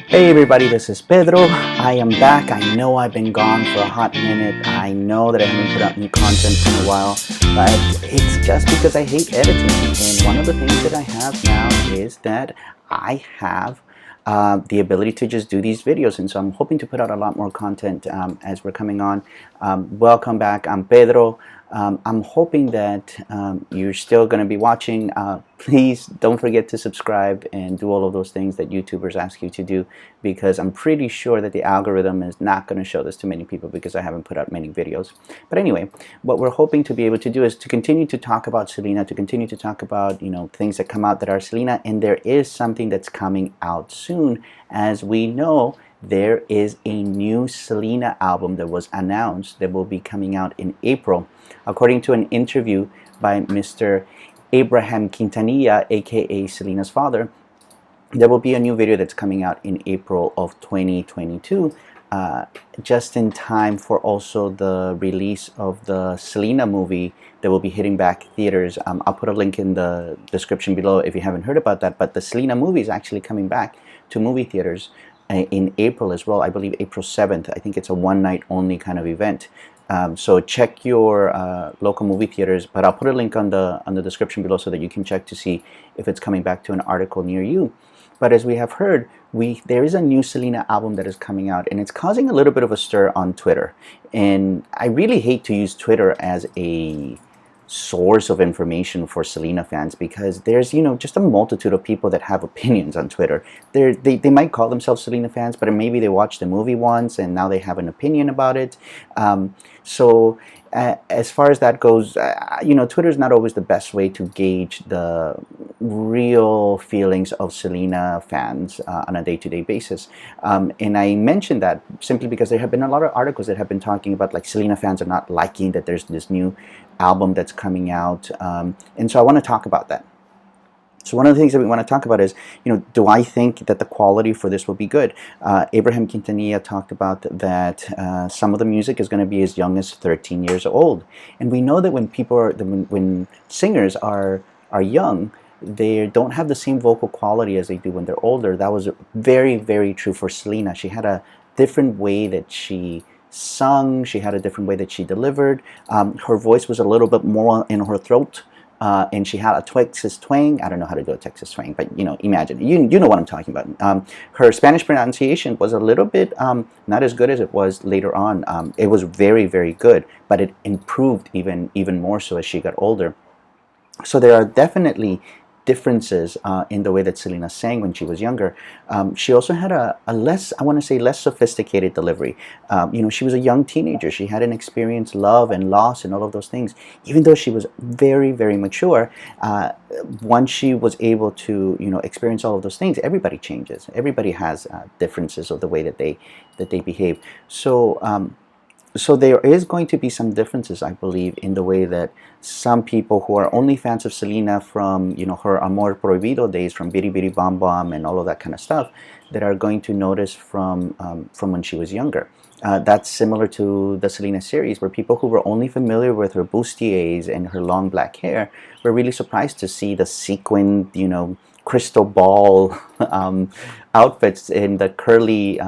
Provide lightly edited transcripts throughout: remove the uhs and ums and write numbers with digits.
Hey everybody, this is Pedro. I am back. I know I've been gone for a hot minute. I know that I haven't put out new content in a while, but it's just because I hate editing. And one of the things that I have now is that I have the ability to just do these videos. And so I'm hoping to put out a lot more content as we're coming on. Welcome back. I'm Pedro. I'm hoping that you're still going to be watching. Please don't forget to subscribe and do all of those things that YouTubers ask you to do, because I'm pretty sure that the algorithm is not going to show this to many people because I haven't put out many videos. But anyway, what we're hoping to be able to do is to continue to talk about Selena, to continue to talk about, things that come out that are Selena, and there is something that's coming out soon. As we know, there is a new Selena album that was announced that will be coming out in April. According to an interview by Mr. Abraham Quintanilla, aka Selena's father, there will be a new video that's coming out in April of 2022, just in time for also the release of the Selena movie that will be hitting back theaters. I'll put a link in the description below if you haven't heard about that, but the Selena movie is actually coming back to movie theaters in April as well. I believe April 7th. I think it's a one-night only kind of event. So check your local movie theaters, but I'll put a link on the description below so that you can check to see if it's coming back to an article near you. But as we have heard, there is a new Selena album that is coming out, and it's causing a little bit of a stir on Twitter. And I really hate to use Twitter as a source of information for Selena fans, because there's just a multitude of people that have opinions on Twitter. They might call themselves Selena fans, but maybe they watched the movie once and now they have an opinion about it. As far as that goes, Twitter is not always the best way to gauge the real feelings of Selena fans on a day-to-day basis. And I mentioned that simply because there have been a lot of articles that have been talking about, like, Selena fans are not liking that there's this new album that's coming out. And so I want to talk about that. So one of the things that we want to talk about is, do I think that the quality for this will be good? Abraham Quintanilla talked about that some of the music is going to be as young as 13 years old. And we know that when singers are young, they don't have the same vocal quality as they do when they're older. That was very, very true for Selena. She had a different way that she sung. She had a different way that she delivered. Her voice was a little bit more in her throat. And she had a Texas twang. I don't know how to do a Texas twang, but imagine. You know what I'm talking about. Her Spanish pronunciation was a little bit not as good as it was later on. It was very, very good, but it improved even more so as she got older. So there are definitely differences in the way that Selena sang when she was younger. She also had a less, I want to say, less sophisticated delivery. She was a young teenager. She hadn't experienced love and loss and all of those things. Even though she was very, very mature, once she was able to, experience all of those things, everybody changes. Everybody has differences of the way that they behave. So there is going to be some differences, I believe, in the way that some people who are only fans of Selena from, her Amor Prohibido days, from Biri Biri Bam Bam and all of that kind of stuff, that are going to notice from when she was younger. That's similar to the Selena series, where people who were only familiar with her bustiers and her long black hair were really surprised to see the sequined, crystal ball outfits in the curly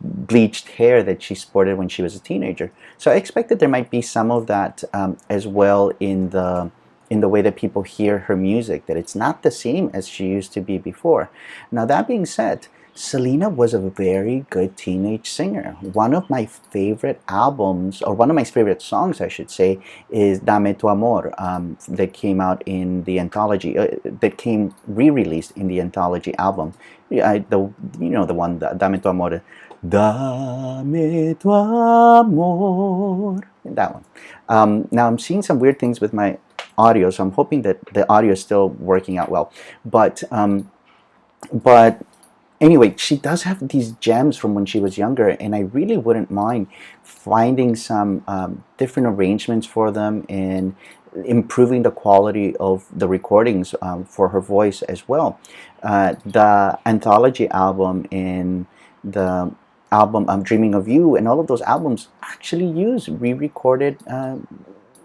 bleached hair that she sported when she was a teenager. So I expect that there might be some of that as well in the way that people hear her music, that it's not the same as she used to be before. Now, that being said, Selena was a very good teenage singer. One of my favorite albums, or one of my favorite songs, I should say, is Dame Tu Amor, that came out in the anthology, that came re-released in the anthology album. The one, Dame Tu Amor, Dame Tu Amor, that one. Now I'm seeing some weird things with my audio, so I'm hoping that the audio is still working out well. But anyway, she does have these gems from when she was younger, and I really wouldn't mind finding some different arrangements for them and improving the quality of the recordings for her voice as well. The anthology album and the album I'm Dreaming of You and all of those albums actually use re-recorded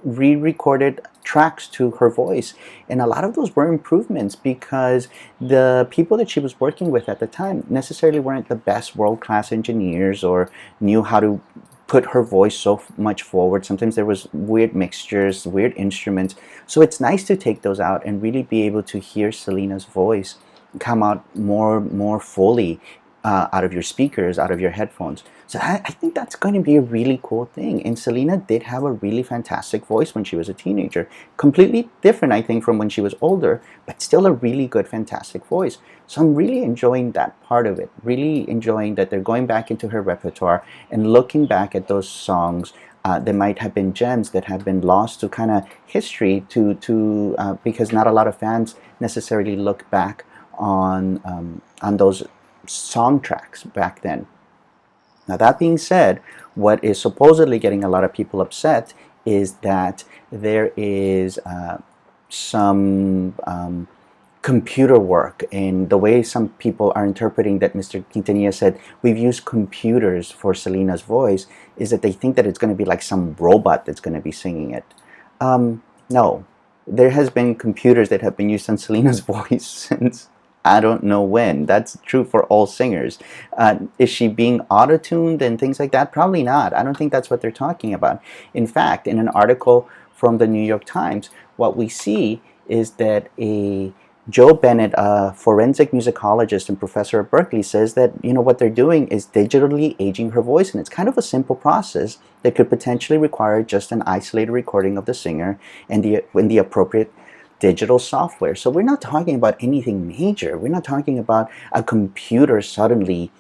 re-recorded tracks to her voice, and a lot of those were improvements because the people that she was working with at the time necessarily weren't the best world-class engineers or knew how to put her voice so much forward. Sometimes there was weird mixtures, weird instruments. So it's nice to take those out and really be able to hear Selena's voice come out more fully out of your speakers, out of your headphones. So I think that's going to be a really cool thing. And Selena did have a really fantastic voice when she was a teenager. Completely different, I think, from when she was older, but still a really good, fantastic voice. So I'm really enjoying that part of it. Really enjoying that they're going back into her repertoire and looking back at those songs that might have been gems that have been lost to kind of history because not a lot of fans necessarily look back on those song tracks back then. Now, that being said, what is supposedly getting a lot of people upset is that there is some computer work, and the way some people are interpreting that Mr. Quintanilla said we've used computers for Selena's voice is that they think that it's going to be like some robot that's going to be singing it. No, there has been computers that have been used on Selena's voice since I don't know when. That's true for all singers. Is she being auto-tuned and things like that? Probably not. I don't think that's what they're talking about. In fact, in an article from the New York Times, what we see is that a Joe Bennett, a forensic musicologist and professor at Berkeley, says that what they're doing is digitally aging her voice, and it's kind of a simple process that could potentially require just an isolated recording of the singer and the appropriate digital software. So we're not talking about anything major. We're not talking about a computer suddenly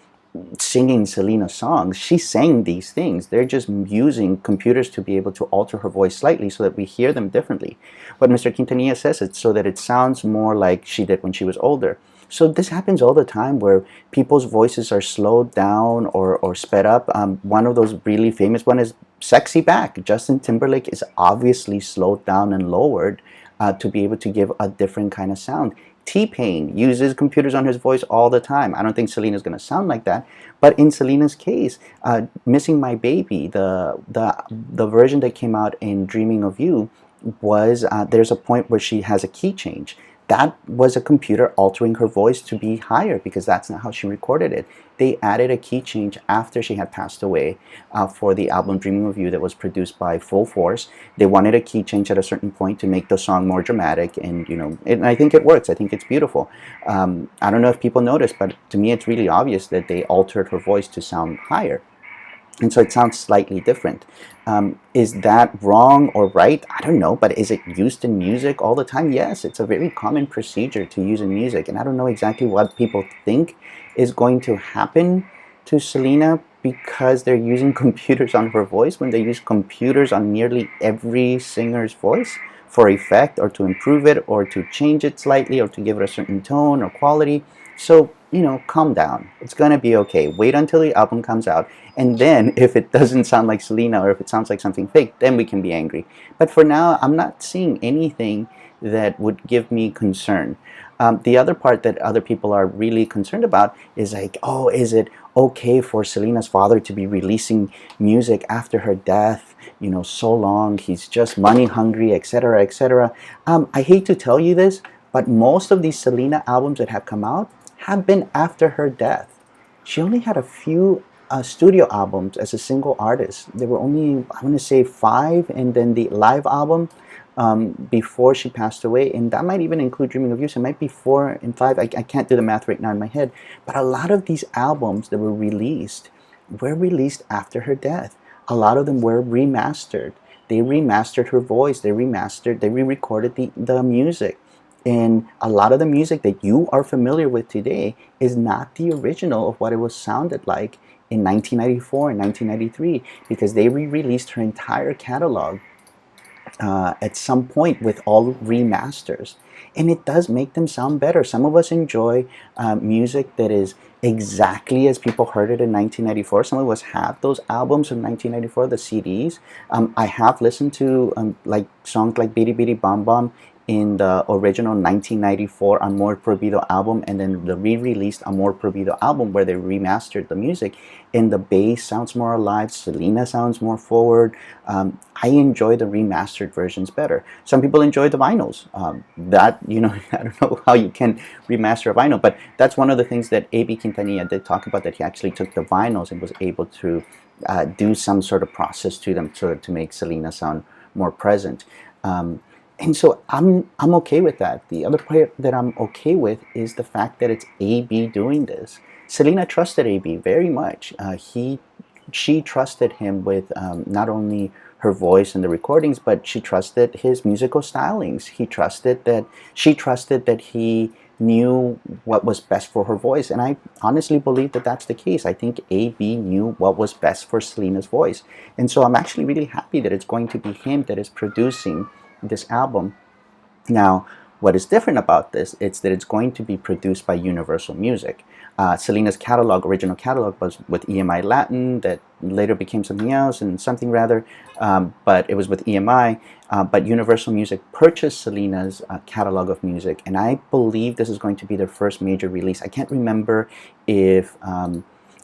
singing Selena songs. She sang these things. They're just using computers to be able to alter her voice slightly so that we hear them differently. But Mr. Quintanilla says it's so that it sounds more like she did when she was older. So this happens all the time where people's voices are slowed down or sped up. One of those really famous one is Sexy Back. Justin Timberlake is obviously slowed down and lowered to be able to give a different kind of sound. T-Pain uses computers on his voice all the time. I don't think Selena's going to sound like that, but in Selena's case, Missing My Baby, the version that came out in Dreaming of You, was there's a point where she has a key change. That was a computer altering her voice to be higher because that's not how she recorded it. They added a key change after she had passed away for the album Dreaming of You that was produced by Full Force. They wanted a key change at a certain point to make the song more dramatic, and and I think it works. I think it's beautiful. I don't know if people noticed, but to me it's really obvious that they altered her voice to sound higher. And so it sounds slightly different. Is that wrong or right? I don't know, but is it used in music all the time? Yes, it's a very common procedure to use in music, and I don't know exactly what people think is going to happen to Selena because they're using computers on her voice when they use computers on nearly every singer's voice for effect or to improve it or to change it slightly or to give it a certain tone or quality. So, calm down. It's going to be okay. Wait until the album comes out. And then if it doesn't sound like Selena or if it sounds like something fake, then we can be angry. But for now, I'm not seeing anything that would give me concern. The other part that other people are really concerned about is like, oh, is it okay for Selena's father to be releasing music after her death, so long? He's just money hungry, etc., etc. I hate to tell you this, but most of these Selena albums that have come out have been after her death. She only had a few studio albums as a single artist. There were only, I want to say, 5, and then the live album before she passed away, and that might even include Dreaming of You, so it might be 4 and 5. I can't do the math right now in my head, but a lot of these albums that were released after her death. A lot of them were remastered. They remastered her voice. They re-recorded the music. And a lot of the music that you are familiar with today is not the original of what it was sounded like in 1994 and 1993 because they re-released her entire catalog at some point with all remasters, and it does make them sound better. Some of us enjoy music that is exactly as people heard it in 1994. Some of us have those albums from 1994, the CDs. I have listened to like songs like Beady Beady Bom Bom in the original 1994 Amor Prohibido album, and then the re-released Amor Prohibido album where they remastered the music, and the bass sounds more alive, Selena sounds more forward. I enjoy the remastered versions better. Some people enjoy the vinyls. That, I don't know how you can remaster a vinyl, but that's one of the things that A.B. Quintanilla did talk about, that he actually took the vinyls and was able to do some sort of process to them to make Selena sound more present. And so I'm okay with that. The other part that I'm okay with is the fact that it's AB doing this. Selena trusted AB very much. She trusted him with not only her voice and the recordings, but she trusted his musical stylings. She trusted that he knew what was best for her voice, and I honestly believe that that's the case. I think AB knew what was best for Selena's voice, and so I'm actually really happy that it's going to be him that is producing this album. Now, what is different about this is that it's going to be produced by Universal Music. Selena's original catalog, was with EMI Latin, that later became something else, and something rather, but it was with EMI. But Universal Music purchased Selena's catalog of music, and I believe this is going to be their first major release. I can't remember if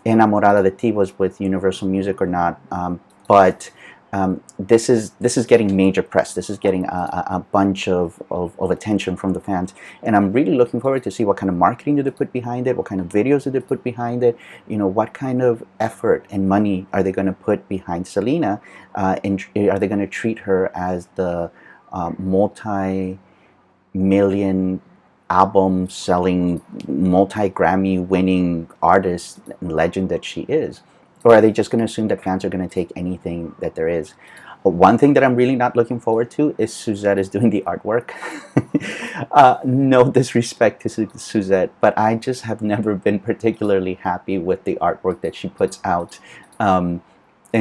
Enamorada de Ti was with Universal Music or not, but this is getting major press. This is getting a bunch of attention from the fans, and I'm really looking forward to see what kind of marketing do they put behind it, what kind of videos do they put behind it, what kind of effort and money are they going to put behind Selena, and are they going to treat her as the multi-million album selling, multi-Grammy winning artist legend that she is? Or are they just going to assume that fans are going to take anything that there is? One thing that I'm really not looking forward to is Suzette is doing the artwork. No disrespect to Suzette, but I just have never been particularly happy with the artwork that she puts out. And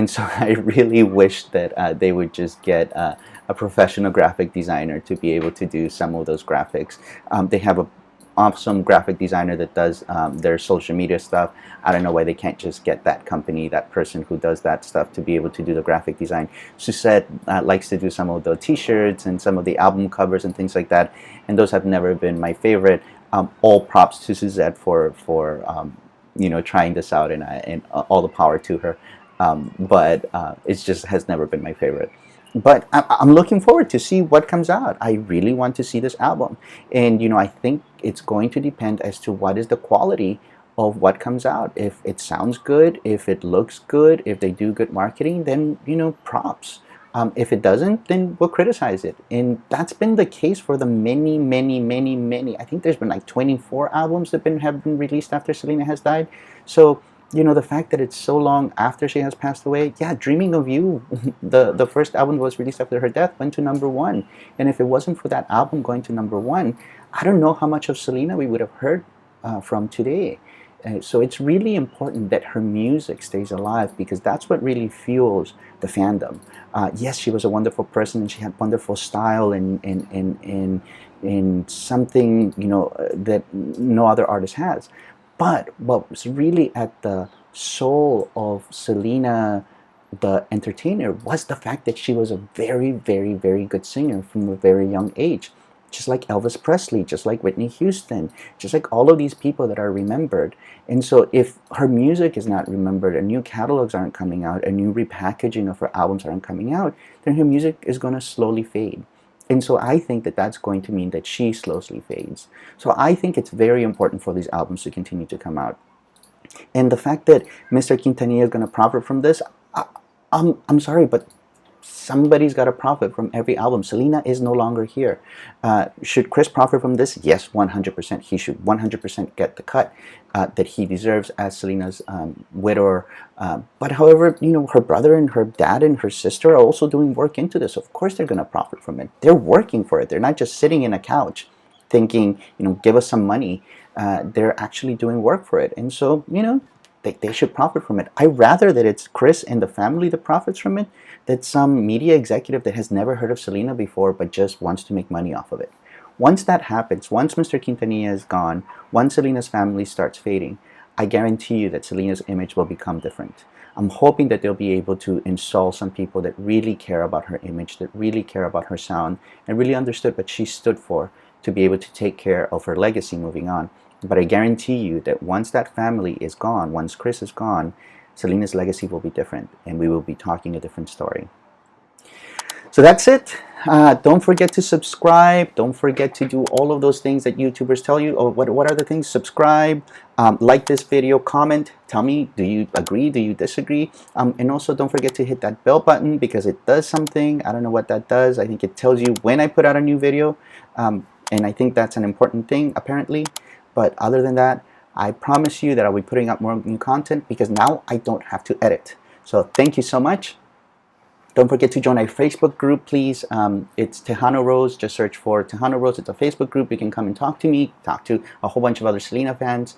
so I really wish that they would just get a professional graphic designer to be able to do some of those graphics. They have a awesome graphic designer that does their social media stuff. I don't know why they can't just get that company, that person who does that stuff, to be able to do the graphic design. Suzette likes to do some of the t-shirts and some of the album covers and things like that, and those have never been my favorite. All props to Suzette for trying this out, and all the power to her. But it just has never been my favorite. But I'm looking forward to see what comes out. I really want to see this album, and I think it's going to depend as to what is the quality of what comes out. If it sounds good, if it looks good, if they do good marketing, then props. If it doesn't, then we'll criticize it, and that's been the case for the many, many, many, many. I think there's been like 24 albums that have been released after Selena has died. So the fact that it's so long after she has passed away, yeah, Dreaming of You, the first album that was released after her death, went to #1. And if it wasn't for that album going to #1, I don't know how much of Selena we would have heard from today. So it's really important that her music stays alive, because that's what really fuels the fandom. Yes, she was a wonderful person, and she had wonderful style, and something that no other artist has. But what was really at the soul of Selena, the entertainer, was the fact that she was a very, very, very good singer from a very young age. Just like Elvis Presley, just like Whitney Houston, just like all of these people that are remembered. And so if her music is not remembered, and new catalogs aren't coming out, and new repackaging of her albums aren't coming out, then her music is going to slowly fade. And so I think that that's going to mean that she slowly fades. So I think it's very important for these albums to continue to come out. And the fact that Mr. Quintanilla is going to profit from this, I'm sorry, but somebody's got to profit from every album. Selena is no longer here. Should Chris profit from this? Yes, 100%. He should 100% get the cut that he deserves as Selena's widower. But however, her brother and her dad and her sister are also doing work into this. Of course they're going to profit from it. They're working for it. They're not just sitting in a couch thinking, give us some money. They're actually doing work for it. And so, they should profit from it. I rather that it's Chris and the family that profits from it, that some media executive that has never heard of Selena before but just wants to make money off of it. Once that happens, once Mr. Quintanilla is gone, once Selena's family starts fading, I guarantee you that Selena's image will become different. I'm hoping that they'll be able to install some people that really care about her image, that really care about her sound, and really understood what she stood for, to be able to take care of her legacy moving on. But I guarantee you that once that family is gone, once Chris is gone, Selena's legacy will be different, and we will be talking a different story. So that's it. Don't forget to subscribe. Don't forget to do all of those things that YouTubers tell you. Or what are the things? Subscribe, like this video, comment, tell me, do you agree, do you disagree? And also don't forget to hit that bell button, because it does something. I don't know what that does. I think it tells you when I put out a new video. And I think that's an important thing, apparently. But other than that, I promise you that I'll be putting up more new content, because now I don't have to edit. So thank you so much. Don't forget to join our Facebook group, please. It's Tejano Rose. Just search for Tejano Rose. It's a Facebook group. You can come and talk to me, talk to a whole bunch of other Selena fans.